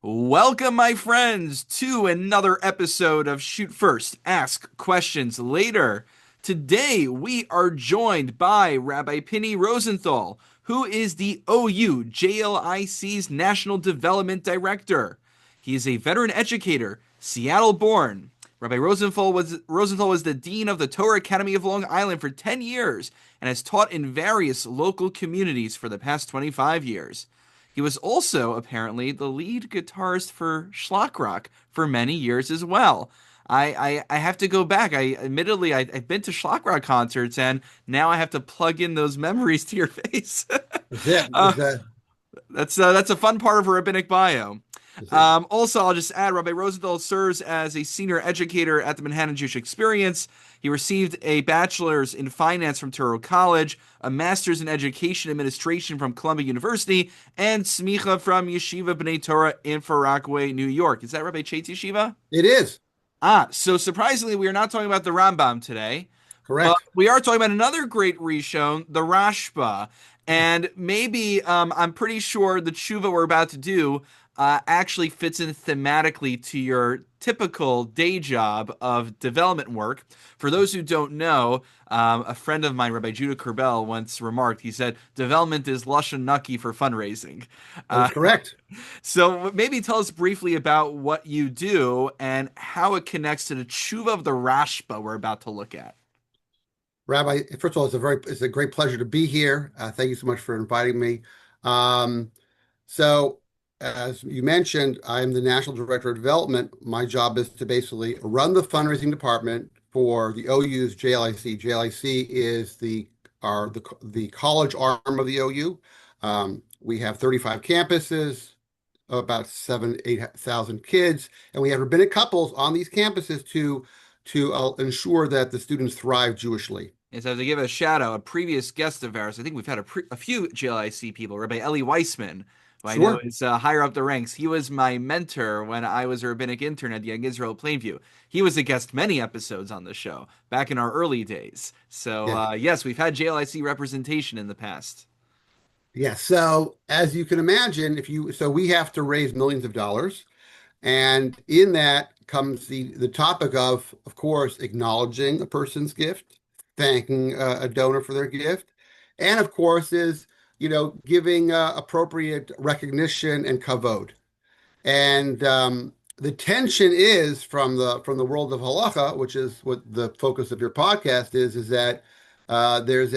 Welcome, my friends, to another episode of Shoot First, Ask Questions Later. Today, we are joined by Rabbi Pinny Rosenthal, who is the OU-JLIC's National Development Director. He is a veteran educator, Seattle born. Rabbi Rosenthal was the dean of the Torah Academy of Long Island for 10 years and has taught in various local communities for the past 25 years. He was also apparently the lead guitarist for Schlock Rock for many years as well. I have to go back. I've been to Schlock Rock concerts, and now I have to plug in those memories to your face. That's it. uh, that's a fun part of a rabbinic bio. That's it. Also, I'll just add, Rabbi Rosenthal serves as a senior educator at the Manhattan Jewish Experience. He received a bachelor's in finance from Touro College, a master's in education administration from Columbia University, and smicha from Yeshiva B'nai Torah in Far Rockaway, New York. Is that Rabbi Chait's Yeshiva? It is. So surprisingly, we are not talking about the Rambam today, but Correct. we are talking about another great Rishon, the Rashba. And maybe I'm pretty sure the tshuva we're about to do actually fits in thematically to your typical day job of development work. For those who don't know, a friend of mine, Rabbi Judah Kerbel, once remarked, he said, development is Lashon Naki for fundraising. That is Uh, correct. so maybe tell us briefly about what you do and how it connects to the tshuva of the Rashba we're about to look at. Rabbi, first of all, it's a great pleasure to be here. Thank you so much for inviting me. Um, so, as you mentioned, I'm the National Director of Development. My job is to basically run the fundraising department for the OU's JLIC. JLIC is the college arm of the OU. We have 35 campuses, about 8,000 kids, and we have rabbinic couples on these campuses to ensure that the students thrive Jewishly. And so to give a shout out, a previous guest of ours, I think we've had a few GLIC people, Rabbi Eli Weissman, who I know Sure. is higher up the ranks. He was my mentor when I was a rabbinic intern at Young Israel Plainview. He was a guest many episodes on the show back in our early days. So Yeah. yes, we've had JLIC representation in the past. Yeah. So as you can imagine, so we have to raise millions of dollars. And in that comes the topic of course, acknowledging a person's gift, thanking a donor for their gift, and of course giving appropriate recognition and kavod. And the tension is from the world of halacha, which is what the focus of your podcast is that there's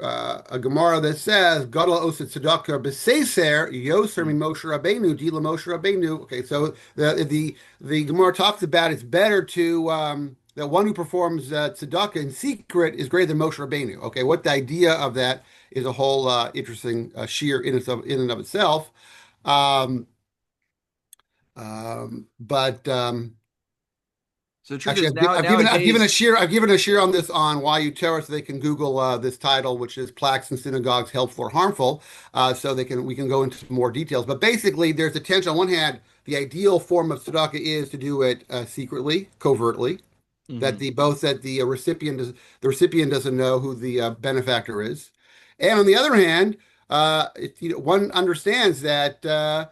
uh, a Gemara that says Gadol osid tzedakah b'seiser yoser mi Moshe Rabbeinu dila Moshe Rabbeinu. Okay, so the Gemara talks about it's better to that one who performs tzedakah in secret is greater than Moshe Rabbeinu. Okay, what the idea of that is a whole interesting sheer in and of itself. Um, but So the truth Actually, is now I've given a nowadays. sheer on this on why you terrorists. So they can Google this title, which is "Plaques in Synagogues Helpful or Harmful," so we can go into more details. But basically, there's a tension. On one hand, the ideal form of tzedakah is to do it secretly, covertly, that Mhm. the recipient doesn't know who the benefactor is, and on the other hand, one understands that.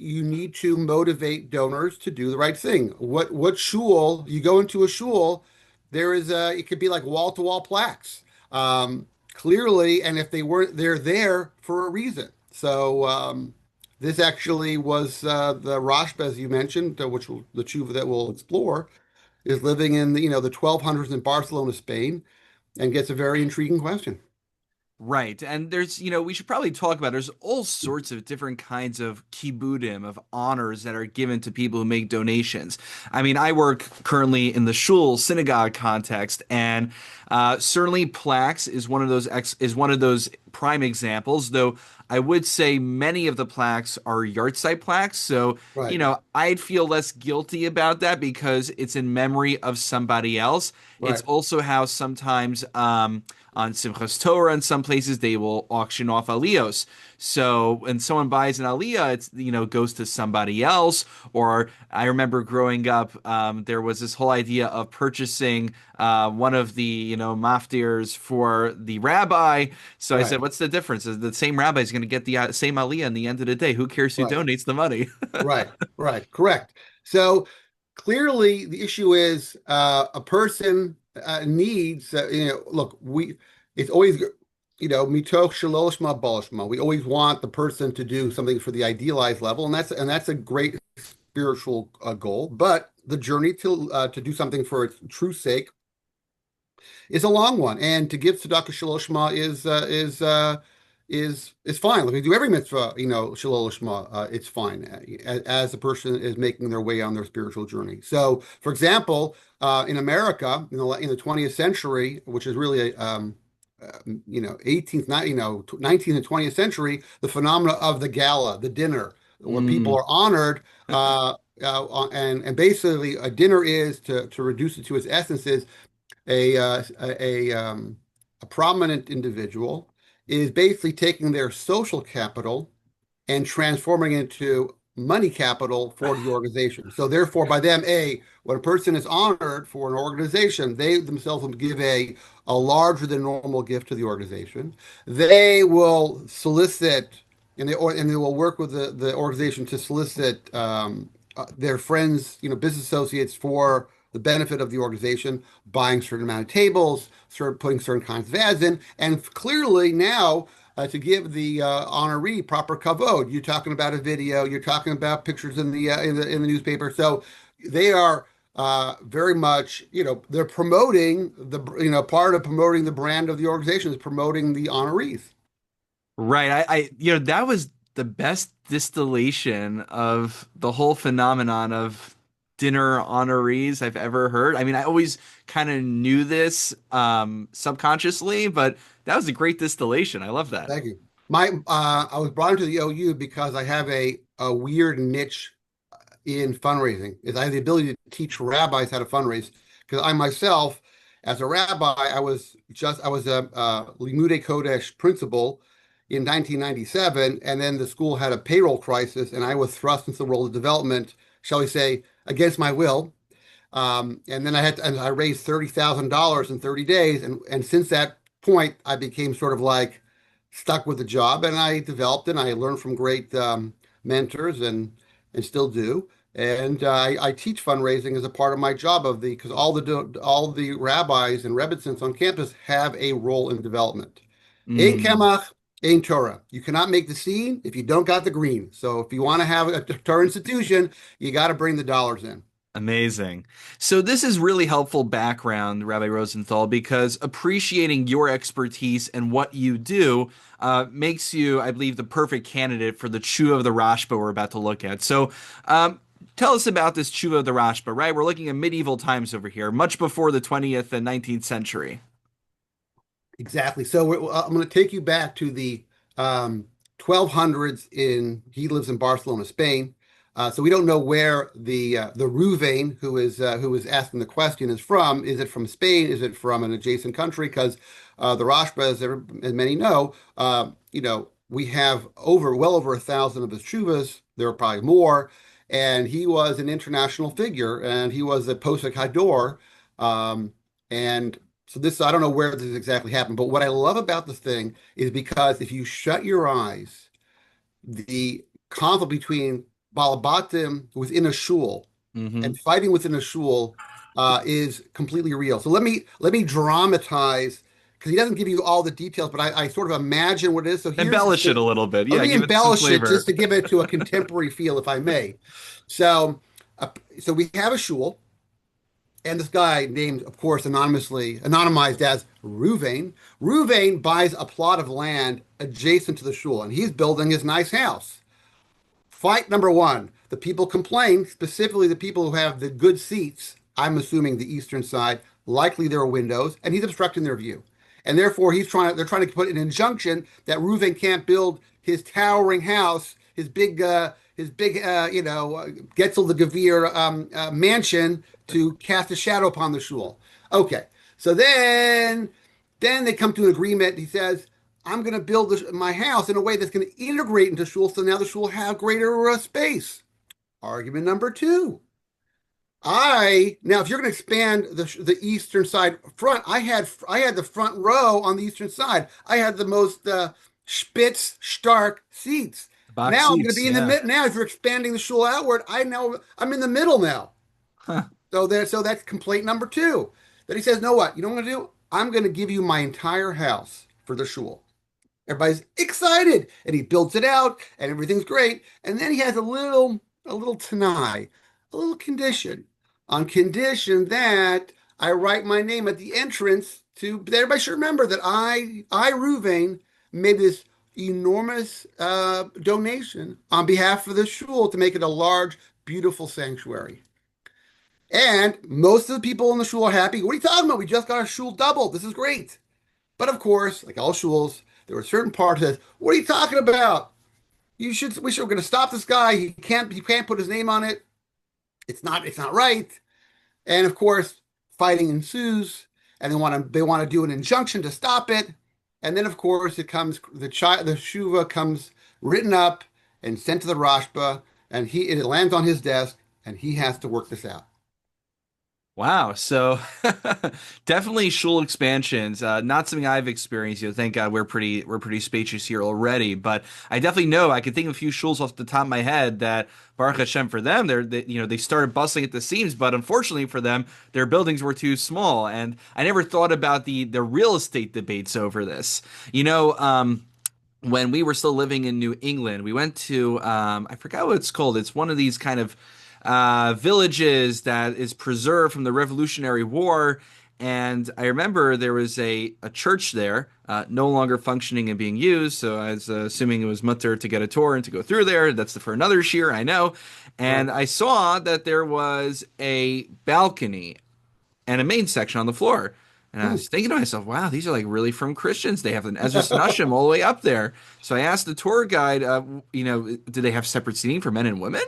You need to motivate donors to do the right thing. What shul you go into a shul, there is it could be like wall to wall plaques, clearly, and if they weren't, they're there for a reason. So this actually was the Rashba, as you mentioned, the tshuva that we'll explore, is living in the 1200s in Barcelona, Spain, and gets a very intriguing question. Right. And we should probably talk about there's all sorts of different kinds of kibudim, of honors that are given to people who make donations. I mean, I work currently in the shul synagogue context, and certainly plaques is one of those prime examples, though I would say many of the plaques are yahrzeit plaques. So, Right, I'd feel less guilty about that because it's in memory of somebody else. It's right, also how sometimes on Simchas Torah. In some places, they will auction off aliyos. So when someone buys an aliyah, it's goes to somebody else. Or I remember growing up, there was this whole idea of purchasing one of the maftirs for the rabbi. So I said, Right, what's the difference? The same rabbi is going to get the same aliyah in the end of the day. Who cares who right, donates the money? right, right, correct. So clearly, the issue is a person needs, look, it's always, mitoch shelo lishma bo lishma. We always want the person to do something for the idealized level, and that's a great spiritual goal. But the journey to do something for its true sake is a long one, and to give tzedakah shelo lishma is fine. Like we do every mitzvah, shelo lishma, it's fine as the person is making their way on their spiritual journey. So, for example, in America, in the 20th century, which is really a 18th, 19th and 20th century, the phenomena of the gala, the dinner, where people Mm. are honored, and basically a dinner is to reduce it to its essence is a prominent individual is basically taking their social capital and transforming it into money capital for the organization. So therefore, by them, when a person is honored for an organization, they themselves will give a larger than normal gift to the organization. They will solicit and they will work with the organization to solicit their friends, business associates for the benefit of the organization, buying certain amount of tables, putting certain kinds of ads in, and clearly now to give the honoree proper kavod. You're talking about a video. You're talking about pictures in the newspaper. So they are very much, they're promoting part of promoting the brand of the organization is promoting the honorees. Right. That was the best distillation of the whole phenomenon of dinner honorees I've ever heard. I mean, I always kind of knew this subconsciously, but that was a great distillation. I love that. Thank you. I was brought into the OU because I have a weird niche in fundraising. Is I have the ability to teach rabbis how to fundraise because I myself, as a rabbi, I was a Limudei Kodesh principal in 1997, and then the school had a payroll crisis, and I was thrust into the role of development, shall we say, against my will. And then and I raised $30,000 in 30 days. And since that point, I became sort of like stuck with the job and I developed it. And I learned from great mentors and still do. And I teach fundraising as a part of my job because all the rabbis and rebbitzins on campus have a role in development. Ein Mm. kemach, ein Torah. You cannot make the scene if you don't got the green. So if you want to have a Torah institution, you got to bring the dollars in. Amazing. So this is really helpful background, Rabbi Rosenthal, because appreciating your expertise and what you do makes you, I believe, the perfect candidate for the Tshuva of the Rashba we're about to look at. So tell us about this Tshuva of the Rashba, right? We're looking at medieval times over here, much before the 20th and 19th century. Exactly. So I'm going to take you back to the 1200s he lives in Barcelona, Spain. So we don't know where the Rouvain, who is asking the question, is from. Is it from Spain? Is it from an adjacent country? Because the Rashba, as many know, we have well over 1,000 of his chuvas. There are probably more. And he was an international figure, and he was a posek hador. And so I don't know where this exactly happened, but what I love about this thing is because if you shut your eyes, the conflict between Balabatim within a shul Hmm. and fighting within a shul is completely real. So let me dramatize because he doesn't give you all the details, but I sort of imagine what it is. So here's the Embellish it thing. a little bit. Let Yeah, me give it some embellish it just flavor. to give it to a contemporary feel, if I may. So, uh, so we have a shul and this guy named, of course, anonymized as Ruvain. Ruvain buys a plot of land adjacent to the shul, and he's building his nice house. Fight number one. The people complain, specifically the people who have the good seats. I'm assuming the eastern side. Likely there are windows, and he's obstructing their view. And therefore, they're trying to put an injunction that Reuven can't build his towering house, his big, Getzel the Gavir mansion to cast a shadow upon the shul. Okay, so then Then they come to an agreement. He says, I'm going to build my house in a way that's going to integrate into shul. So now the shul will have greater space. Argument number two. Now, if you're going to expand the eastern side front, I had the front row on the eastern side. I had the most spitz stark seats. Box Now I'm going to seats, be in the yeah. mid. Now, if you're expanding the shul outward, I'm in the middle now. Huh. So that's complaint number two. Then he says, "Know what? You know what I'm going to do? I'm going to give you my entire house for the shul." Everybody's excited, and he builds it out, and everything's great. And then he has a little tanai, a little condition, on condition that I write my name at the entrance to. Everybody should remember that I Ruvain, made this enormous donation on behalf of the shul to make it a large, beautiful sanctuary. And most of the people in the shul are happy. What are you talking about? We just got our shul doubled. This is great. But of course, like all shuls, there were certain parts that, what are you talking about? We're going to stop this guy. He can't put his name on it. It's not right. And of course, fighting ensues, and they want to do an injunction to stop it. And then of course the shuva comes written up and sent to the Rashba, and it lands on his desk, and he has to work this out. Wow. So definitely shul expansions. Not something I've experienced. Thank God we're pretty spacious here already. But I definitely know I can think of a few shuls off the top of my head that Baruch Hashem for them, they started bustling at the seams. But unfortunately for them, their buildings were too small. And I never thought about the real estate debates over this. When we were still living in New England, we went to I forgot what it's called. It's one of these kind of villages that is preserved from the Revolutionary War. And I remember there was a church there, no longer functioning and being used. So I was assuming it was mutter to get a tour and to go through there. That's for another year, I know. Right. And I saw that there was a balcony and a main section on the floor. And I Hmm. was thinking to myself, wow, these are like really from Christians. They have an Ezra Nashim all the way up there. So I asked the tour guide, do they have separate seating for men and women?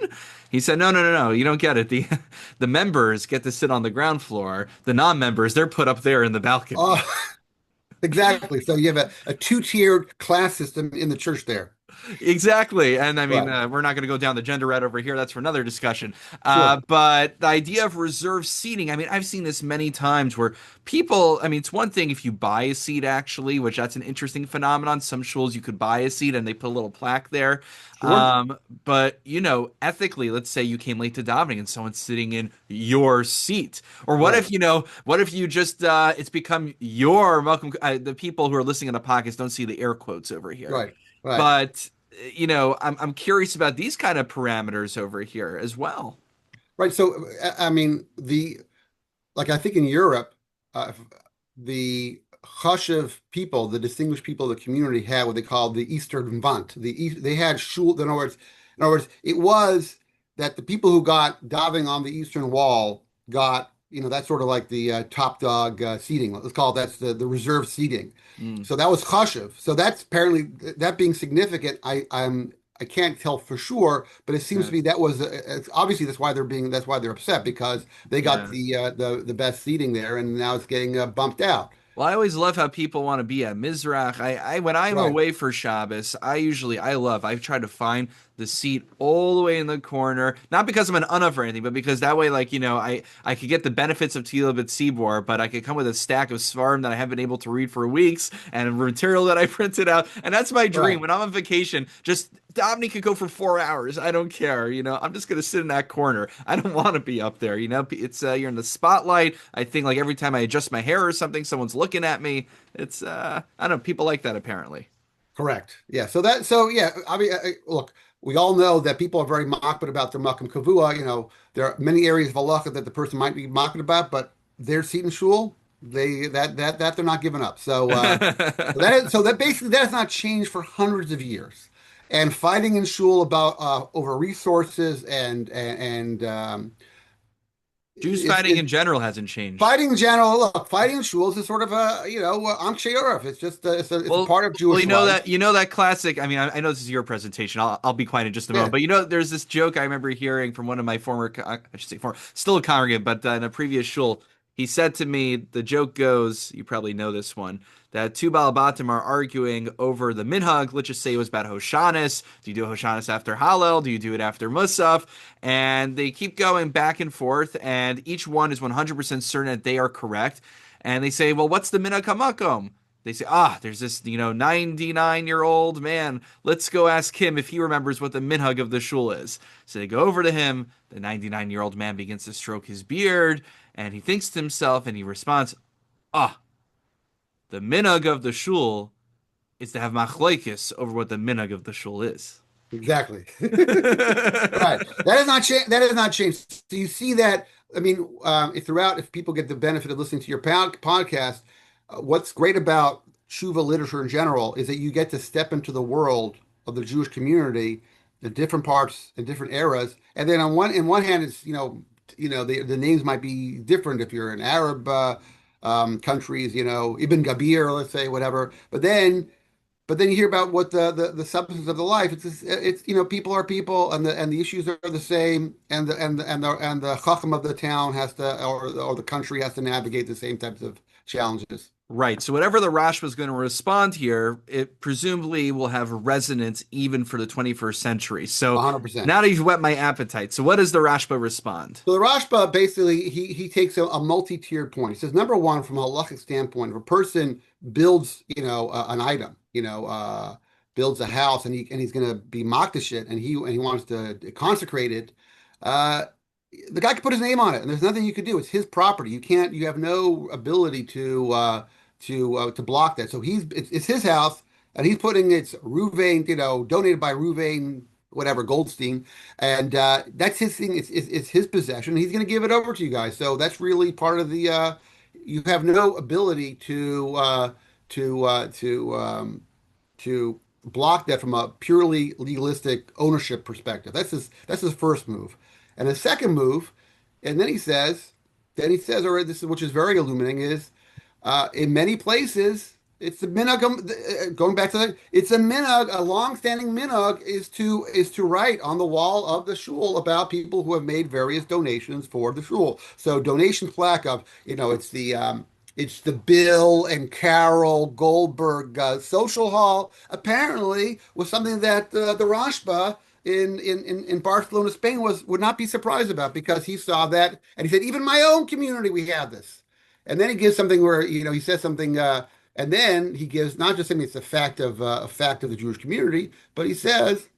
He said, no, no, no, no, you don't get it. The members get to sit on the ground floor. The non-members, they're put up there in the balcony. Oh, exactly. So you have a two-tiered class system in the church there. Exactly. And I mean, Right. we're not going to go down the gender route over here. That's for another discussion. Sure. But the idea of reserved seating, I mean, I've seen this many times where people, I mean, it's one thing if you buy a seat, actually, which that's an interesting phenomenon. Some schools you could buy a seat and they put a little plaque there. Sure. But, ethically, let's say you came late to davening and someone's sitting in your seat. Or what Right. if, what if you just, it's become your welcome, the people who are listening in the pockets don't see the air quotes over here. Right. Right. But I'm curious about these kind of parameters over here as well. Right. So, I mean, I think in Europe, the Chashiv people, the distinguished people of the community, had what they called the Eastern Vant. They had shul. In other words, it was that the people who got davening on the Eastern Wall got, that's sort of like the top dog seating. Let's call it that's the reserved seating. Mm, So that was Chashiv. So that's apparently that being significant. I can't tell for sure, but it seems yeah, to be that was obviously that's why they're upset because they got yeah. the best seating there, and now it's getting bumped out. Well, I always love how people want to be at Mizrach. I when I'm Right. away for Shabbos, I try to find the seat all the way in the corner. Not because I'm an unuf or anything, but because that way, I could get the benefits of Tila B'Tzibor, but I could come with a stack of Svarim that I haven't been able to read for weeks and material that I printed out. And that's my dream. Right. When I'm on vacation, just Dominique could go for 4 hours. I don't care. I'm just gonna sit in that corner. I don't want to be up there. It's you're in the spotlight. I think like every time I adjust my hair or something, someone's looking at me. It's I don't know. People like that apparently. Correct. Yeah. So yeah. I mean, look, we all know that people are very mocked about their makam kavua. There are many areas of halacha that the person might be mocked about, but their seat in shul, that they're not giving up. So that basically that has not changed for hundreds of years. And fighting in shul about over resources and Jews it's fighting in it, general hasn't changed. fighting in general. Look, fighting in shuls is sort of Am She'arav. It's just it's a Well, part of well, Jewish life. you know that classic. I mean, I know this is your presentation. I'll be quiet in just a moment. Yeah. But there's this joke I remember hearing from one of my former, I should say former, still a congregant, but in a previous shul. He said to me, the joke goes, you probably know this one, that two Balabatim are arguing over the minhag. Let's just say it was about Hoshanis. Do you do Hoshanis after Hallel? Do you do it after Musaf? And they keep going back and forth, and each one is 100% certain that they are correct. And they say, well, what's the minhag hamakom? They say, there's this, 99-year-old man. Let's go ask him if he remembers what the minhag of the shul is. So they go over to him. The 99-year-old man begins to stroke his beard, and he thinks to himself, and he responds, ah, the minhag of the shul is to have machlokes over what the minhag of the shul is. Exactly. Right. That has not changed. That has not changed. So you see that. I mean, if people get the benefit of listening to your podcast, what's great about tshuva literature in general is that you get to step into the world of the Jewish community, the different parts and different eras, and then in one hand, it's the names might be different if you're in Arab countries, Ibn Gabir, let's say, whatever, but then you hear about what the substance of the life. People are people, and the issues are the same, and the chacham of the town has to, or the country has to navigate the same types of challenges. Right. So whatever the Rashba is going to respond here, it presumably will have resonance even for the 21st century. So 100%. now that you've whet my appetite, so what does the Rashba respond? So the Rashba basically he takes a multi-tiered point. He says number one, from a halachic standpoint, if a person builds an item, builds a house, and he's going to be makdash it, and he wants to consecrate it, uh, the guy can put his name on it, and there's nothing you could do. It's his property. You have no ability to block that. So it's his house, and he's putting it's Ruvain, donated by Ruvain, whatever Goldstein, and that's his thing. It's his possession. He's going to give it over to you guys. So that's really part of the. You have no ability to block that from a purely legalistic ownership perspective. That's his first move, and the second move, and or this is which is very illuminating is in many places, it's the minhag. Going back to that, it's a minhag. A long-standing minhag is to write on the wall of the shul about people who have made various donations for the shul. So donation plaque of it's the Bill and Carol Goldberg social hall. Apparently, was something that the Rashba in Barcelona, Spain would not be surprised about because he saw that and he said, even my own community, we have this. And then he gives something where he says something, and then he gives not just saying it's a fact of the Jewish community, but he says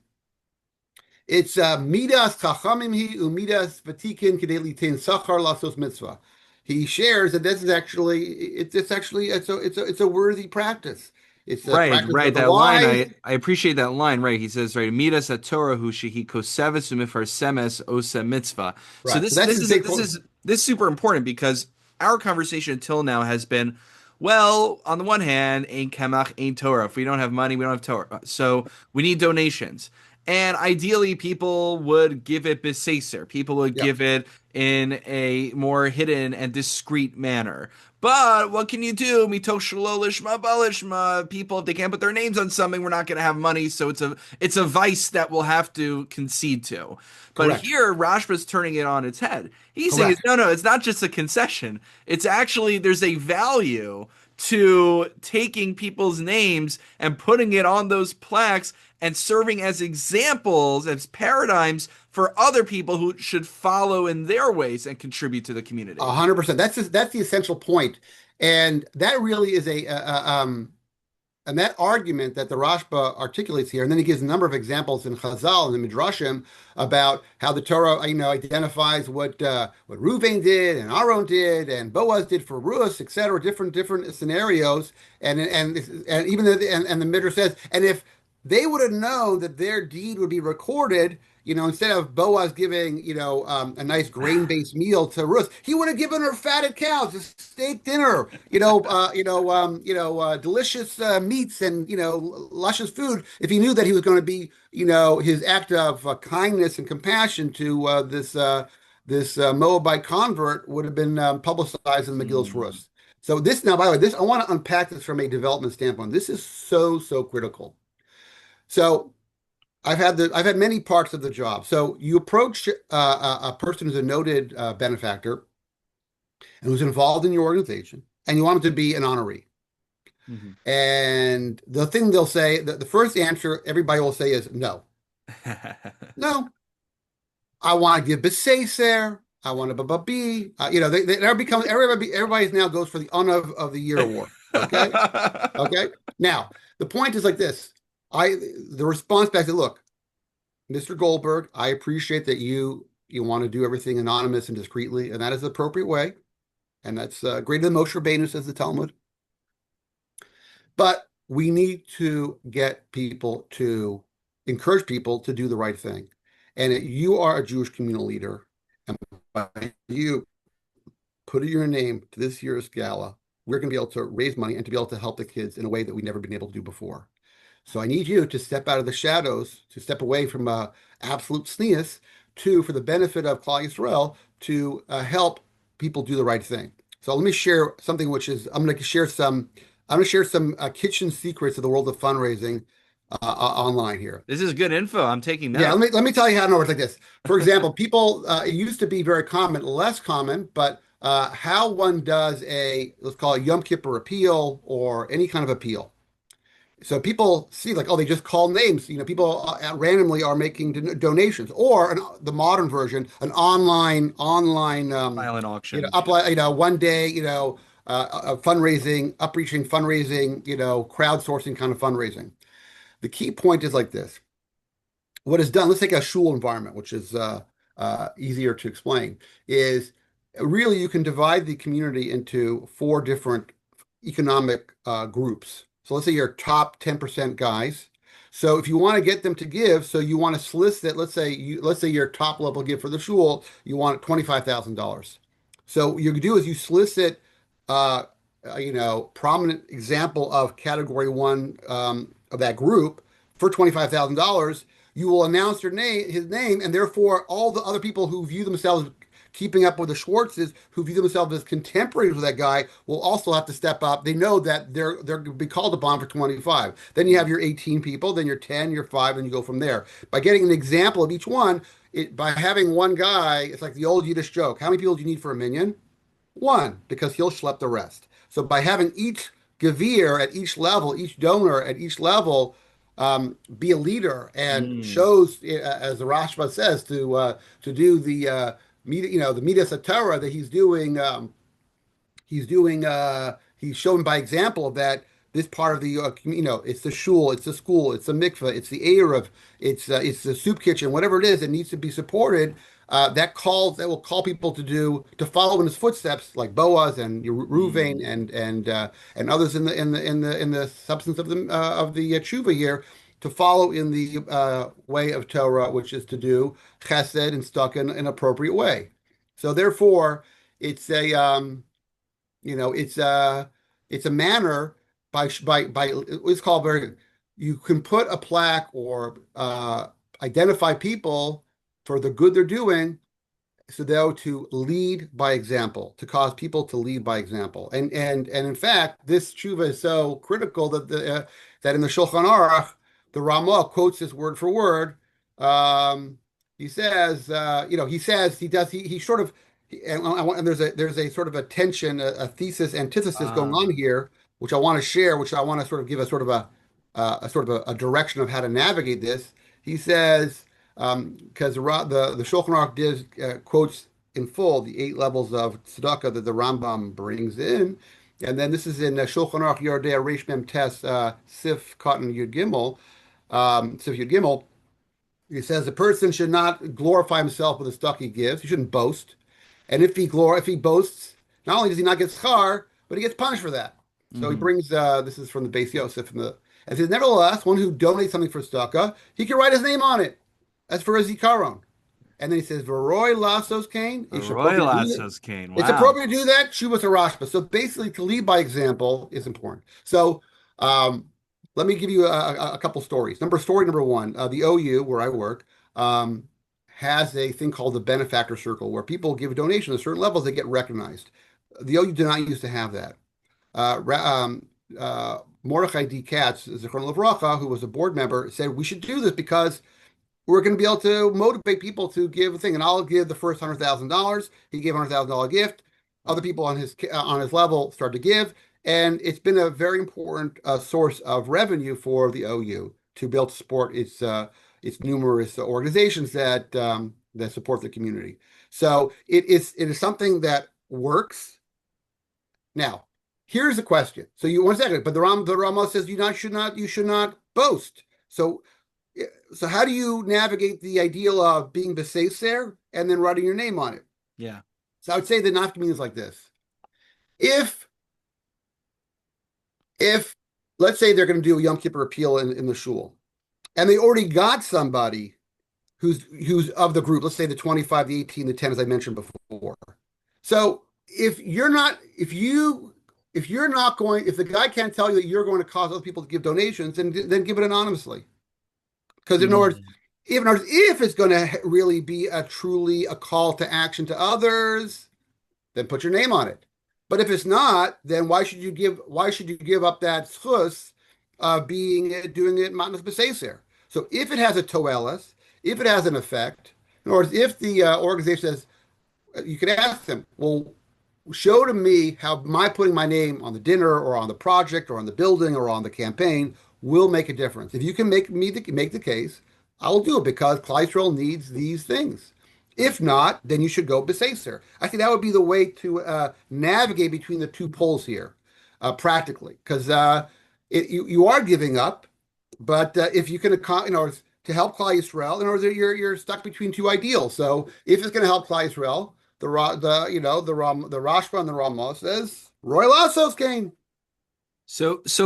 it's midas chachamim hi umidas vatikin kedei litin sachar lasos mitzvah. He shares that this is actually it's a worthy practice. It's a Right, practice right. of the That line, wise. I appreciate that line. Right, he says, right, midas Torah hu shehi koseves umifarsemes osa mitzvah. So Right. So this that's this his is big this point. is this is super important because our conversation until now has been, well, on the one hand, ain't kemach, ain't Torah. If we don't have money, we don't have Torah. So we need donations. And ideally, people would give it beseser. People would Yeah. give it in a more hidden and discreet manner. But what can you do? Mitoch shelo lishma balishma. People, if they can't put their names on something, we're not going to have money. So it's a vice that we'll have to concede to. But Correct. here, Rashba's turning it on its head. He's saying, Correct. no, no, it's not just a concession. It's actually there's a value to taking people's names and putting it on those plaques and serving as examples, as paradigms for other people who should follow in their ways and contribute to the community. 100%. That's the essential point, and that really is and that argument that the Rashba articulates here, and then he gives a number of examples in Chazal and the Midrashim about how the Torah, identifies what Reuven did and Aaron did and Boaz did for Ruth, etc. Different scenarios, and even the Midrash says, and if they would have known that their deed would be recorded. Instead of Boaz giving, a nice grain-based meal to Ruth, he would have given her fatted cows, a steak dinner, delicious meats and luscious food. If he knew that he was going to be, his act of kindness and compassion to this Moabite convert would have been publicized in the Megillus Mm. Rus. So this now, by the way, this I want to unpack this from a development standpoint. This is so critical. So I've had many parts of the job. So you approach a person who's a noted benefactor, and who's involved in your organization, and you want them to be an honoree. Mhm. And the thing they'll say, the first answer everybody will say is no. No, I want to give Besacer. I want to be. They now becomes everybody now goes for the honor of the year award. Okay, okay. Now the point is like this. I the response back to look, Mr. Goldberg, I appreciate that you want to do everything anonymous and discreetly, and that is the appropriate way, and that's greater than Moshe Rabbeinu, says the Talmud. But we need to get people to encourage people to do the right thing. And you are a Jewish communal leader, and by you putting your name to this year's gala, we're going to be able to raise money and to be able to help the kids in a way that we've never been able to do before. So I need you to step out of the shadows, to step away from absolute sneeze, to, for the benefit of Klal Yisrael, to help people do the right thing. So let me share something which is, I'm going to share some kitchen secrets of the world of fundraising online here. This is good info. I'm taking Yeah, notes. let me tell you how it works like this. For example, people, it used to be very common, less common, but how one does let's call it Yom Kippur appeal or any kind of appeal. So people see like, oh, they just call names. People randomly are making donations, or the modern version, an online, Silent auction. up, one day, fundraising, upreaching fundraising, crowdsourcing kind of fundraising. The key point is like this. What is done, let's take a shul environment, which is easier to explain, is really you can divide the community into four different economic groups. So let's say your top 10% guys. So if you want to get them to give, so you want to solicit, let's say your top level give for the shul, you want $25,000. So what you do is you solicit, uh, prominent example of category one of that group for $25,000. You will announce his name, and therefore all the other people who view themselves keeping up with the Schwartzes, who view themselves as contemporaries with that guy, will also have to step up. They know that they're going to be called upon for 25. Then you have your 18 people, then your 10, your 5, and you go from there. By getting an example of each one, by having one guy, it's like the old Yiddish joke. How many people do you need for a minyan? One, because he'll schlep the rest. So by having each Gavir at each level, each donor at each level, be a leader and Mm. shows, as the Rashba says, to do the the Midas Torah that he's shown by example that this part of the it's the shul, it's the school, it's the mikveh, it's the eruv, it's the soup kitchen, whatever it is that needs to be supported. That will call people to follow in his footsteps, like Boaz and Ruvain Mm. and others in the substance of the tshuva here, to follow in the way of Torah, which is to do chesed and stuck in an appropriate way. So therefore, it's a you know, it's a manner by it's called very. You can put a plaque or identify people for the good they're doing, so they're to lead by example, to cause people to lead by example. And in fact, this tshuva is so critical that in the Shulchan Aruch, the Ramah quotes this word for word. Um, he says, he sort of, and there's a sort of a tension, a thesis antithesis going Ah. on here, which I want to share, which I want to sort of give a sort of a direction of how to navigate this. He says, because the Shulchan Aruch quotes in full the 8 levels of tzedakah that the Rambam brings in, and then this is in Shulchan Aruch Yordei Reish Mem Tes Sif Cotton Yud Gimel, Sif Yud Gimel. He says the person should not glorify himself with the stuff he gives. He shouldn't boast, and if he boasts, not only does he not get schar, but he gets punished for that. So he Hmm. brings this is from the Beis Yosef and says, nevertheless, one who donates something for tzedakah, he can write his name on it as for a zikaron. And then he says, "V'roy lasos kain." The It's Royal appropriate to do that. Assos Kane. It's Wow. appropriate to do that. Shuvas Rashba. So basically, to lead by example is important. So um, let me give you a couple stories. Story number one: the OU where I work has a thing called the benefactor circle, where people give a donation at certain levels, they get recognized. The OU did not used to have that. Mordechai D. Katz, Zichron Livracha, who was a board member, said we should do this because we're going to be able to motivate people to give a thing. And I'll give the first $100,000. He gave a $100,000 gift. other people on his level start to give, and it's been a very important source of revenue for the OU to be able to support its numerous organizations that support the community. So it is something that works. Now, here's the question. So you 1 second, but the Rama says you should not boast. So how do you navigate the ideal of being beseser and then writing your name on it? Yeah. So I would say the nafka is like this. If if let's say they're going to do a Yom Kippur appeal in the shul, and they already got somebody who's of the group, let's say the 25, the 18, the 10, as I mentioned before. So if the guy can't tell you that you're going to cause other people to give donations, then give it anonymously. Because in other words, Mm. if it's going to really be truly a call to action to others, then put your name on it. But if it's not, then why should you give up that schus of doing it matnas b'seiser? So if it has a toelis, if it has an effect, in other words, if the organization says, you could ask them, well, show to me how my putting my name on the dinner or on the project or on the building or on the campaign will make a difference. If you can make the case, I will do it because Klal Yisrael needs these things. If not, then you should go beseser. I think that would be the way to navigate between the two poles here, practically, because you are giving up, but if you can, to help Klal Yisrael, in order you're stuck between two ideals. So if it's going to help Klal Yisrael, the Rashba and the Ramah says Roy Lassos came. So this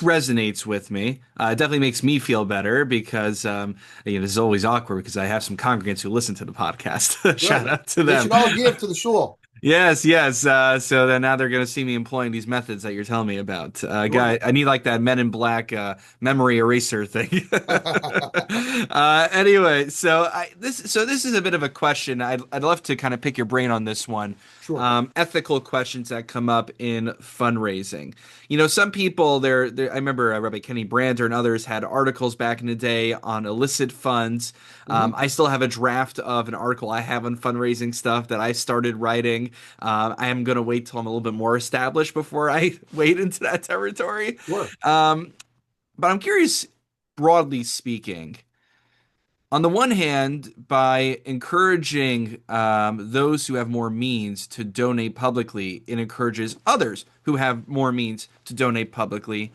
resonates with me. It definitely makes me feel better because this is always awkward because I have some congregants who listen to the podcast. Shout Good. out to They them. should all give to the shul. Yes, yes. So then now they're going to see me employing these methods that you're telling me about. Sure. I need like that Men in Black memory eraser thing. Anyway, this is a bit of a question. I'd love to kind of pick your brain on this one. Sure. Ethical questions that come up in fundraising. Some people I remember Rabbi Kenny Brander and others had articles back in the day on illicit funds. Hmm. I still have a draft of an article I have on fundraising stuff that I started writing. I am going to wait till I'm a little bit more established before I wade into that territory. Sure. Um, but I'm curious, broadly speaking, on the one hand, by encouraging those who have more means to donate publicly, it encourages others who have more means to donate publicly.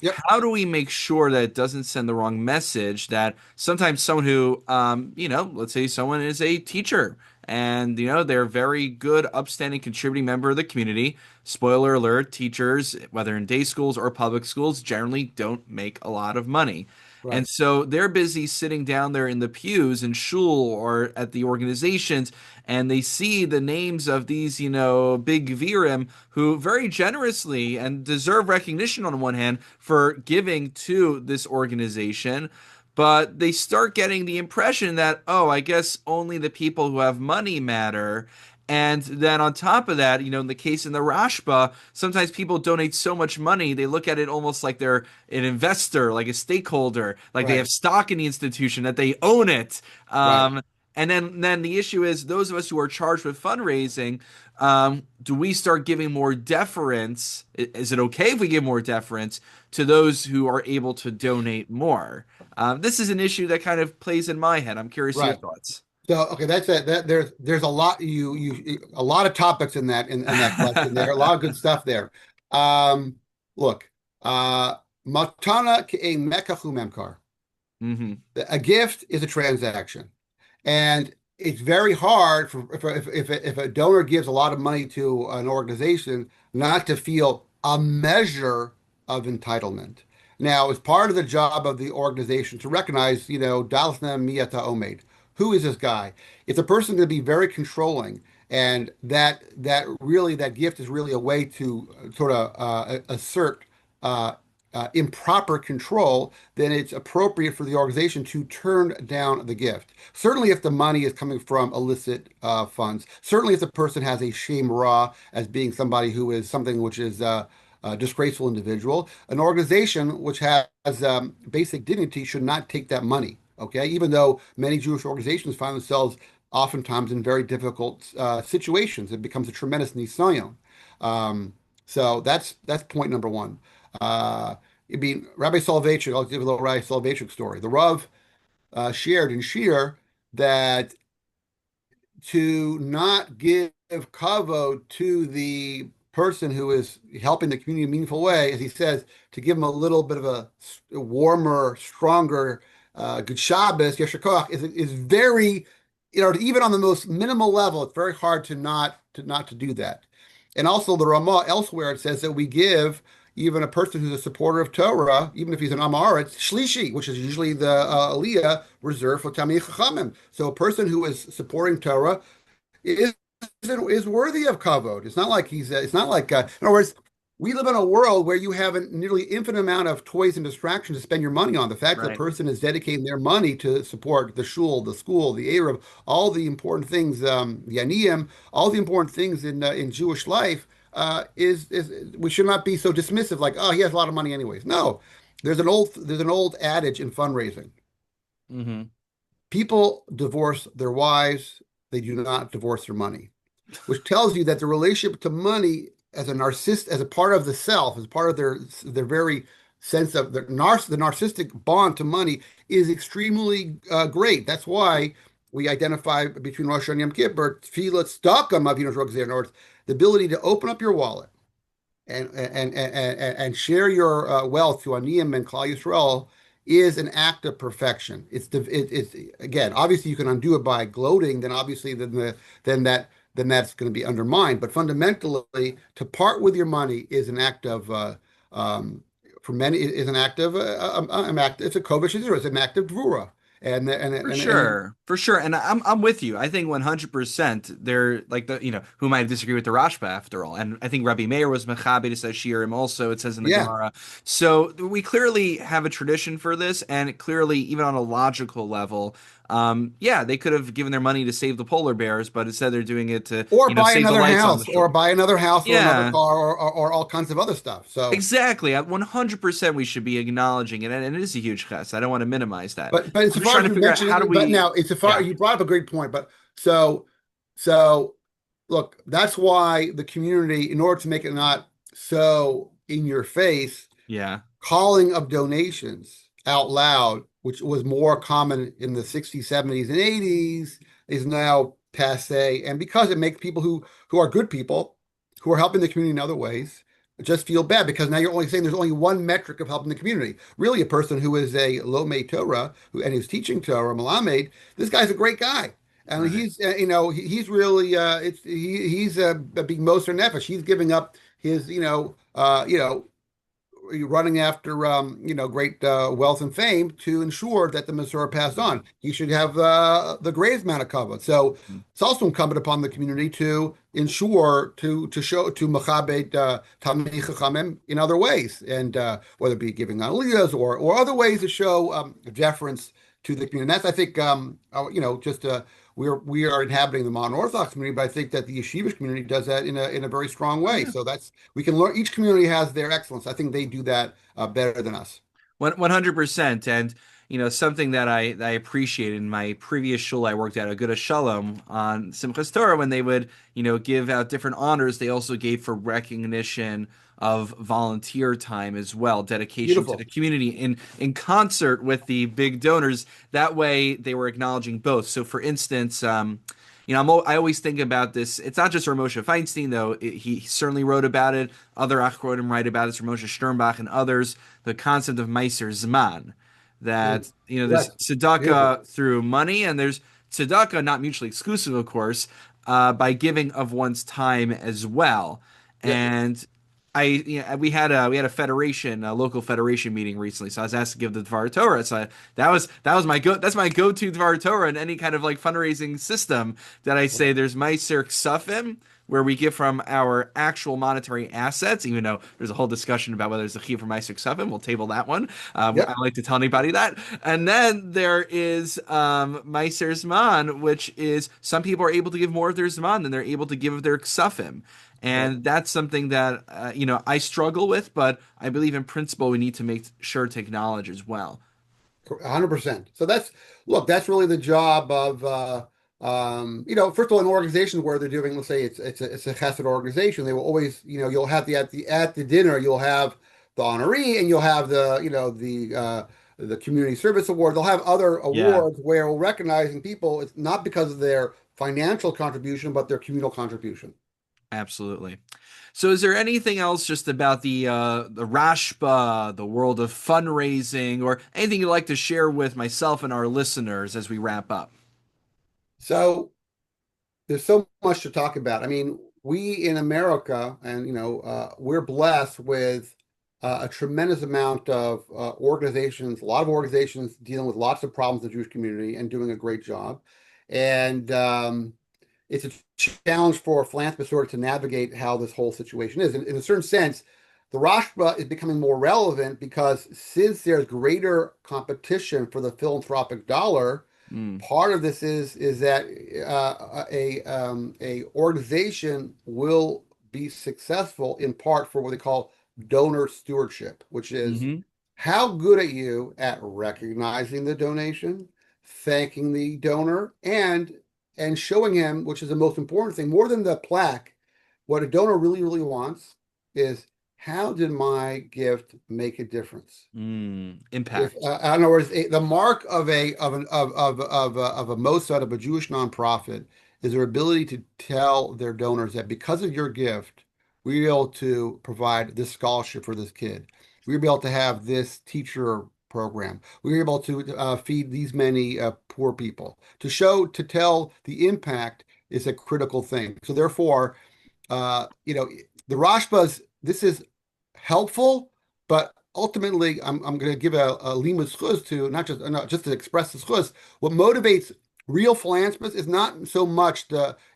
Yep. How do we make sure that it doesn't send the wrong message that sometimes someone who, let's say someone is a teacher and, they're a very good, upstanding, contributing member of the community. Spoiler alert, teachers, whether in day schools or public schools, generally don't make a lot of money. And Right. so they're busy sitting down there in the pews in shul or at the organizations, and they see the names of these, big virim who very generously and deserve recognition on one hand for giving to this organization. But they start getting the impression that, oh, I guess only the people who have money matter. And then on top of that, in the case in the Rashba, sometimes people donate so much money, they look at it almost like they're an investor, like a stakeholder, like they Right. have stock in the institution, that they own it. Right. And then the issue is those of us who are charged with fundraising, do we start giving more deference? Is it okay if we give more deference to those who are able to donate more? This is an issue that kind of plays in my head. I'm curious your Right. thoughts. So okay, that's it. There's a lot a lot of topics in that question there. A lot of good stuff there. Um, Look, matana ke'e mekachu memkar. Hmm. A gift is a transaction, and it's very hard if a donor gives a lot of money to an organization not to feel a measure of entitlement. Now, it's part of the job of the organization to recognize, Dalsna Miyata Omed. Who is this guy? If the person going to be very controlling, and that gift is really a way to sort of assert uh, improper control, then it's appropriate for the organization to turn down the gift. Certainly, if the money is coming from illicit funds, certainly if the person has a shame raw as being somebody who is something which is a disgraceful individual, an organization which has basic dignity should not take that money. Okay, even though many Jewish organizations find themselves oftentimes in very difficult situations. It becomes a tremendous nisayon. Um, so that's point number one. It'd be Rabbi Soloveitchik. I'll give a little Rabbi Soloveitchik story. The Rav shared in Shir that to not give kavod to the person who is helping the community in a meaningful way, as he says, to give them a little bit of a warmer, stronger, good Shabbos, Yesher Koach, is very, even on the most minimal level, it's very hard to do that. And also the Ramah elsewhere, it says that we give even a person who's a supporter of Torah, even if he's an Amaretz, Shlishi, which is usually the Aliyah reserved for Tamei Chachamim. So a person who is supporting Torah is is worthy of kavod. It's not like it's not like, in other words, we live in a world where you have a nearly infinite amount of toys and distractions to spend your money on. The fact that a Right. person is dedicating their money to support the shul, the school, the Arab, all the important things, the aniyim, all the important things in Jewish life, is we should not be so dismissive. Like, oh, he has a lot of money anyways. No, there's an old adage in fundraising. Hmm. People divorce their wives; they do not divorce their money, which tells you that the relationship to money as a narcissist, as a part of the self, as part of their very sense of the narcissistic bond to money is extremely great. That's why we identify between Rosh Hashanah and Yom Kippur, tefillah tzedakah mavino rogzeh. In other words, the ability to open up your wallet and share your wealth to Aniyim and Klal Yisrael is an act of perfection. It's again, obviously you can undo it by gloating, then obviously then that's going to be undermined. But fundamentally, to part with your money is an act of for many is an act of it's a kovish, it's an act of dvura. For sure, and I'm with you. I think 100%. They're like who might disagree with the Rashba after all, and I think Rabbi Meir was mechaber to say shirim. Also, it says in the Yeah. Gemara. So we clearly have a tradition for this, and clearly, even on a logical level, yeah, they could have given their money to save the polar bears, but instead they're doing it to Or buy save the another lights on the house, or shore. buy another house, or another Yeah. car, or all kinds of other stuff. So. Exactly. At 100% we should be acknowledging it, and it is a huge ches. I don't want to minimize that. But I'm just insofar trying as to you figure out mentioned how do it, but we. now insofar Yeah. you brought up a great point. But so look, that's why the community, in order to make it not so in your face, Yeah. calling of donations out loud, which was more common in the 60s, 70s, and 80s, is now passe. And because it makes people who are good people, who are helping the community in other ways, just feel bad because now you're only saying there's only one metric of helping the community. Really, a person who is a Lomei Torah and is teaching Torah, Malamed, this guy's a great guy. And Right. he's really he's being Moser Nefesh. He's giving up his running after great wealth and fame to ensure that the Masorah passed Right. on. He should have the greatest amount of cover. So it's also incumbent upon the community to ensure to show to Machabed Talmidei Chachamim in other ways, and whether it be giving aliyahs or other ways to show deference to the community. And that's I think just we are inhabiting the modern Orthodox community, but I think that the yeshivish community does that in a very strong Oh way. yeah. So that's we can learn. Each community has their excellence. I think they do that better than us. 100%. And something that I appreciate in my previous shul I worked at, a good Shalom on Simchas Torah, when they would give out different honors, they also gave for recognition of volunteer time as well, dedication to the Beautiful. community in concert with the big donors. That way, they were acknowledging both. So, for instance, I always think about this. It's not just Moshe Feinstein, though. He certainly wrote about it. Other Achronim write about it, Moshe Sternbach and others. The concept of Meiser Zman, Mm. that there's Yes. Beautiful. tzedakah through money, and there's tzedakah, not mutually exclusive, of course, by giving of one's time as well. Yeah. And we had a federation, a local federation meeting recently, so I was asked to give the Dvar Torah. So that was that's my go-to Dvar Torah in any kind of like fundraising system. That I say there's Meiser Ksafim, where we give from our actual monetary assets, even though there's a whole discussion about whether it's a chiyuv for Meiser Ksafim. We'll table that one. I Yep. don't like to tell anybody that. And then there is Meiser Zman, which is some people are able to give more of their Zman than they're able to give of their Ksafim. Right. And that's something that I struggle with, but I believe in principle we need to make sure to acknowledge as well. 100%. So that's look, that's really the job of First of all, in organizations where they're doing, let's say it's a chesed organization, they will always, you'll have at the dinner, you'll have the honoree and you'll have the community service award. They'll have other Yeah, awards where we're recognizing people. It's not because of their financial contribution, but their communal contribution. absolutely. So, is there anything else just about the Rashba, the world of fundraising, or anything you'd like to share with myself and our listeners as we wrap up? So there's so much to talk about. I mean, we in America, and we're blessed with a tremendous amount of organizations, a lot of organizations dealing with lots of problems in the Jewish community and doing a great job. And it's a challenge for philanthropists sort of to navigate how this whole situation is. In a certain sense, the Rashba is becoming more relevant because since there's greater competition for the philanthropic dollar, Mm. part of this is that a organization will be successful in part for what they call donor stewardship, which is Hmm. how good are you at recognizing the donation, thanking the donor, and showing him, which is the most important thing, more than the plaque, what a donor really, really wants is how did my gift make a difference? Mm. If Impact. in other words, the mark of a Mossad of a Jewish nonprofit is their ability to tell their donors that because of your gift, we're able to provide this scholarship for this kid. We're able to have this teacher program. We're able to feed these many poor people. To tell the impact is a critical thing. So therefore, uh, you know, the Rashbas, this is helpful, but ultimately, I'm going to give a limud schuz to not just to express the schuz. What motivates real philanthropists is not so much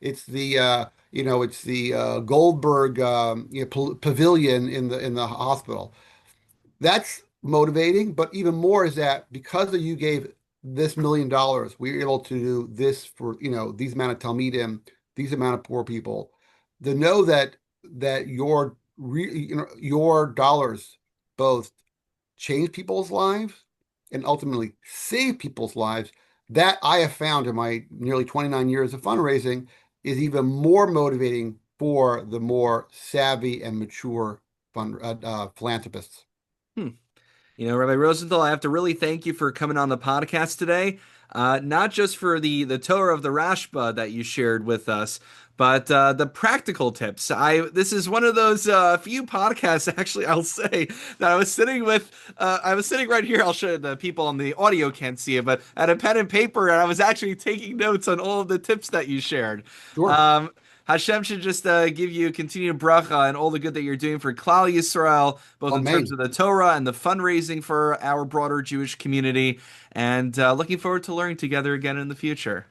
it's the Goldberg pavilion in the hospital. That's motivating, but even more is that because you gave this $1 million, we were able to do this for, these amount of Talmidim, these amount of poor people. To know that your dollars both change people's lives and ultimately save people's lives, that I have found in my nearly 29 years of fundraising is even more motivating for the more savvy and mature philanthropists. Hmm. Rabbi Rosenthal, I have to really thank you for coming on the podcast today. Not just for the Torah of the Rashba that you shared with us, but the practical tips. This is one of those few podcasts, actually, I'll say that I was sitting with. I was sitting right here. I'll show the people on the audio can't see it, but I had a pen and paper, and I was actually taking notes on all of the tips that you shared. Sure. Um, Hashem should just give you continued bracha and all the good that you're doing for Klal Yisrael, both in terms Amen. of the Torah and the fundraising for our broader Jewish community. And looking forward to learning together again in the future.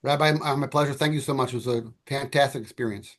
Rabbi, my pleasure. Thank you so much. It was a fantastic experience.